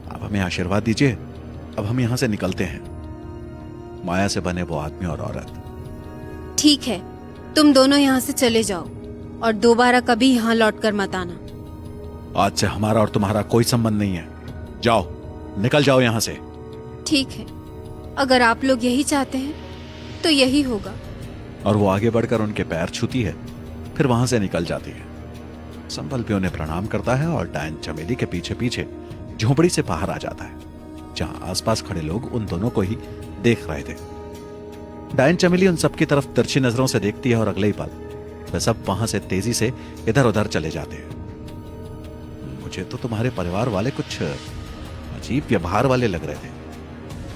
आप हमें आशीर्वाद दीजिए, अब हम यहां से निकलते हैं। माया से बने वो आदमी और औरत। ठीक है, तुम दोनों यहाँ से चले जाओ और दोबारा कभी यहाँ लौटकर मत आना। आज से हमारा और तुम्हारा कोई संबंध नहीं है। जाओ, निकल जाओ यहां से। ठीक है, अगर आप लोग यही चाहते हैं तो यही होगा। और वो आगे बढ़कर उनके पैर छूती है, फिर वहां से निकल जाती है। संभल भी उन्हें प्रणाम करता है और डायन चमेली के पीछे पीछे झोपड़ी से बाहर आ जाता है, जहां आसपास खड़े लोग उन दोनों को ही देख रहे थे। डायन चमेली उन सबकी तरफ तिरछी नजरों से देखती है और अगले ही पल वे सब वहां से तेजी से इधर उधर चले जाते हैं। मुझे तो तुम्हारे परिवार वाले कुछ अजीब व्यवहार वाले लग रहे थे।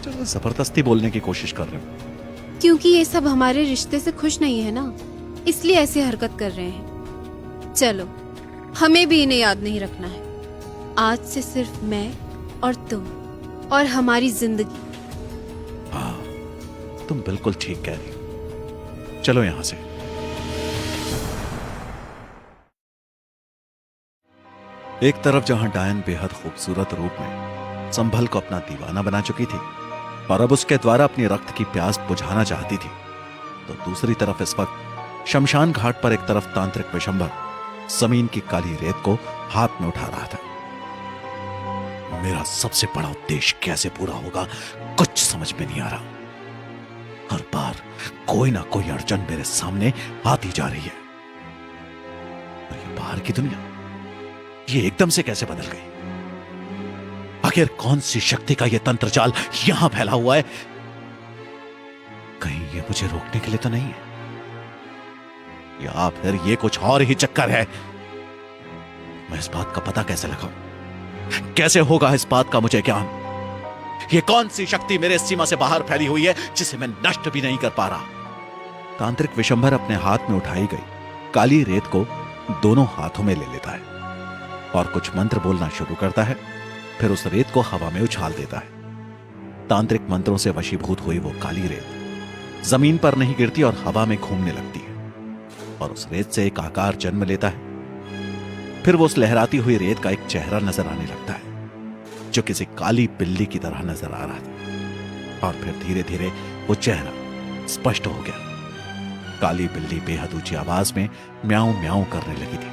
चलो, जबरदस्ती बोलने की कोशिश कर रहे हो। क्योंकि ये सब हमारे रिश्ते से खुश नहीं है ना, इसलिए ऐसी हरकत कर रहे हैं। चलो, हमें भी इन्हें याद नहीं रखना है। आज से सिर्फ मैं और तुम और हमारी जिंदगी। हाँ, तुम बिल्कुल ठीक कह रही हो। चलो यहां से। एक तरफ जहां डायन बेहद खूबसूरत रूप में संभल को अपना दीवाना बना चुकी थी और अब उसके द्वारा अपनी रक्त की प्यास बुझाना चाहती थी, तो दूसरी तरफ इस वक्त शमशान घाट पर एक तरफ तांत्रिक विशंबर जमीन की काली रेत को हाथ में उठा रहा था। मेरा सबसे बड़ा उद्देश्य कैसे पूरा होगा, कुछ समझ में नहीं आ रहा। हर बार कोई ना कोई अड़चन मेरे सामने आती जा रही है। और ये बाहर की दुनिया, ये एकदम से कैसे बदल गई? आखिर कौन सी शक्ति का ये तंत्र जाल यहां फैला हुआ है? कहीं ये मुझे रोकने के लिए तो नहीं है, या फिर ये कुछ और ही चक्कर है? मैं इस बात का पता कैसे लगाऊं? कैसे होगा इस बात का मुझे ज्ञान? ये कौन सी शक्ति मेरे सीमा से बाहर फैली हुई है जिसे मैं नष्ट भी नहीं कर पा रहा? तांत्रिक विशंबर अपने हाथ में उठाई गई काली रेत को दोनों हाथों में ले लेता है और कुछ मंत्र बोलना शुरू करता है। फिर उस रेत को हवा में उछाल देता है। तांत्रिक मंत्रों से वशीभूत हुई वो काली रेत जमीन पर नहीं गिरती और हवा में घूमने लगती है और उस रेत से एक आकार जन्म लेता है। फिर वो उस लहराती हुई रेत का एक चेहरा नजर आने लगता है, जो किसी काली बिल्ली की तरह नजर आ रहा था। और फिर धीरे धीरे वो चेहरा स्पष्ट हो गया। काली बिल्ली बेहद ऊंची आवाज में म्याऊं म्याऊं करने लगी थी,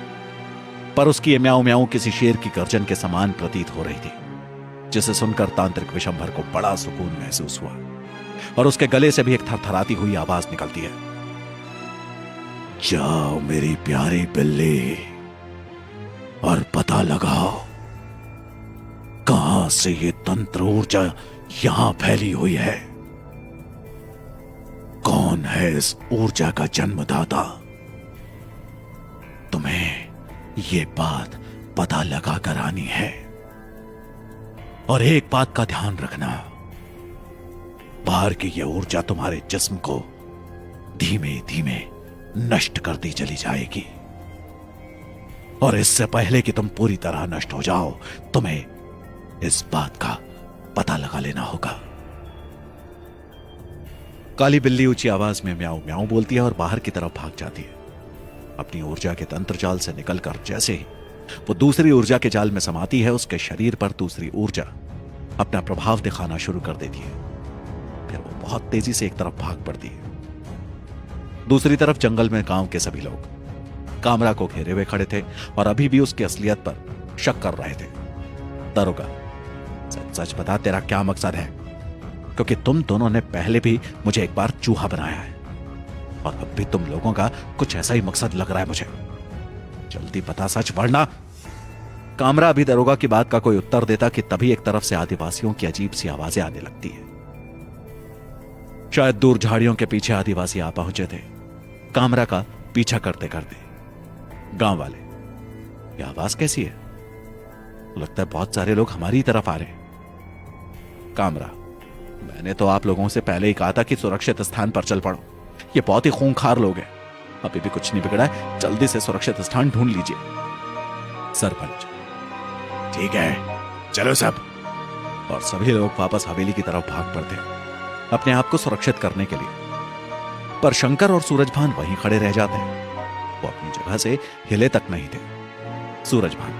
पर उसकी ये म्याऊं म्याऊं किसी शेर की गर्जन के समान प्रतीत हो रही थी, जिसे सुनकर तांत्रिक विशंभर को बड़ा सुकून महसूस हुआ और उसके गले से भी एक थरथराती हुई आवाज निकलती है। जाओ मेरी प्यारी बिल्ली और पता लगाओ कहां से ये तंत्र ऊर्जा यहां फैली हुई है। कौन है इस ऊर्जा का जन्मदाता? तुम्हें ये बात पता लगा कर आनी है। और एक बात का ध्यान रखना, बाहर की यह ऊर्जा तुम्हारे जिस्म को धीमे धीमे नष्ट करती चली जाएगी और इससे पहले कि तुम पूरी तरह नष्ट हो जाओ, तुम्हें इस बात का पता लगा लेना होगा। काली बिल्ली ऊंची आवाज में म्याऊं म्याऊं बोलती है और बाहर की तरफ भाग जाती है। अपनी ऊर्जा के तंत्र जाल से निकलकर जैसे ही वो दूसरी ऊर्जा के जाल में समाती है, उसके शरीर पर दूसरी ऊर्जा अपना प्रभाव दिखाना शुरू कर देती है। फिर वो बहुत तेजी से एक तरफ भाग पड़ती है। दूसरी तरफ जंगल में गांव के सभी लोग कामरा को घेरे हुए खड़े थे और अभी भी उसकी असलियत पर शक कर रहे थे। दरोगा, सच सच बता, तेरा क्या मकसद है? क्योंकि तुम दोनों ने पहले भी मुझे एक बार चूहा बनाया है और अब भी तुम लोगों का कुछ ऐसा ही मकसद लग रहा है मुझे। जल्दी बता, सच, वरना। कामरा अभी दरोगा की बात का कोई उत्तर देता कि तभी एक तरफ से आदिवासियों की अजीब सी आवाजें आने लगती है। शायद दूर झाड़ियों के पीछे आदिवासी आ पहुंचे थे, कामरा का पीछा करते करते। गांव वाले, ये आवाज कैसी है? लगता है बहुत सारे लोग हमारी तरफ आ रहे हैं। कामरा, मैंने तो आप लोगों से पहले ही कहा था कि सुरक्षित स्थान पर चल पड़ो। ये बहुत ही खूंखार लोग हैं, अभी भी कुछ नहीं बिगड़ा है, जल्दी से सुरक्षित स्थान ढूंढ लीजिए। सरपंच, ठीक है, चलो सब। और सभी लोग वापस हवेली की तरफ भाग पड़ते हैं अपने आप को सुरक्षित करने के लिए। पर शंकर और सूरजभान वहीं खड़े रह जाते हैं। वो अपनी जगह से हिले तक नहीं थे। सूरजभान,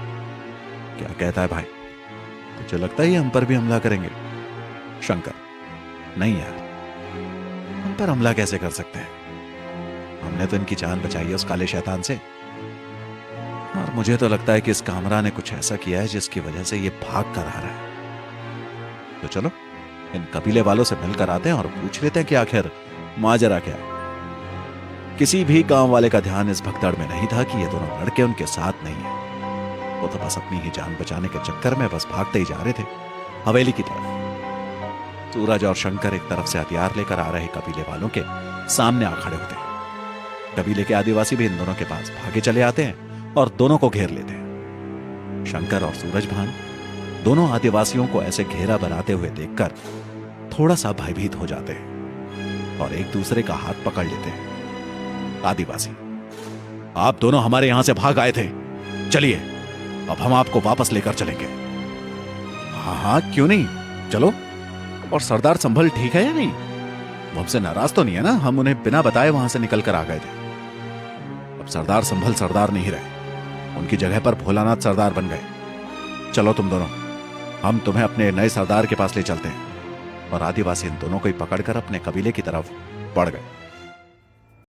क्या कहता है भाई? मुझे लगता है ये हम पर भी हमला करेंगे। शंकर, नहीं यार, हम पर हमला कैसे कर सकते हैं? हमने तो इनकी जान बचाई है उस काले शैतान से। और मुझे तो लगता है कि इस कामरा ने कुछ ऐसा किया है जिसकी वजह से ये भाग कर आ रहा है। तो चलो इन कबीले वालों से मिलकर आते हैं और पूछ लेते हैं कि आखिर माजरा क्या है। किसी भी गांव वाले का ध्यान इस भगदड़ में नहीं था कि ये दोनों लड़के उनके साथ नहीं है। वो तो बस अपनी ही जान बचाने के चक्कर में बस भागते ही जा रहे थे हवेली की तरफ। सूरज और शंकर एक तरफ से हथियार लेकर आ रहे कबीले वालों के सामने आ खड़े होते हैं। कबीले के आदिवासी भी इन दोनों के पास भागे चले आते हैं और दोनों को घेर लेते हैं। शंकर और सूरजभान दोनों आदिवासियों को ऐसे घेरा बनाते हुए देखकर थोड़ा सा भयभीत हो जाते हैं और एक दूसरे का हाथ पकड़ लेते हैं। आदिवासी, आप दोनों हमारे यहां से भाग आए थे, चलिए अब हम आपको वापस लेकर चलेंगे। हाँ हाँ, क्यों नहीं, चलो। और सरदार संभल ठीक है या नहीं? वो हमसे नाराज तो नहीं है ना? हम उन्हें बिना बताए वहां से निकल कर आ गए थे। अब सरदार संभल सरदार नहीं रहे, उनकी जगह पर भोलानाथ सरदार बन गए। चलो तुम दोनों, हम तुम्हें अपने नए सरदार के पास ले चलते हैं। और आदिवासी इन दोनों को ही पकड़कर अपने कबीले की तरफ बढ़ गए।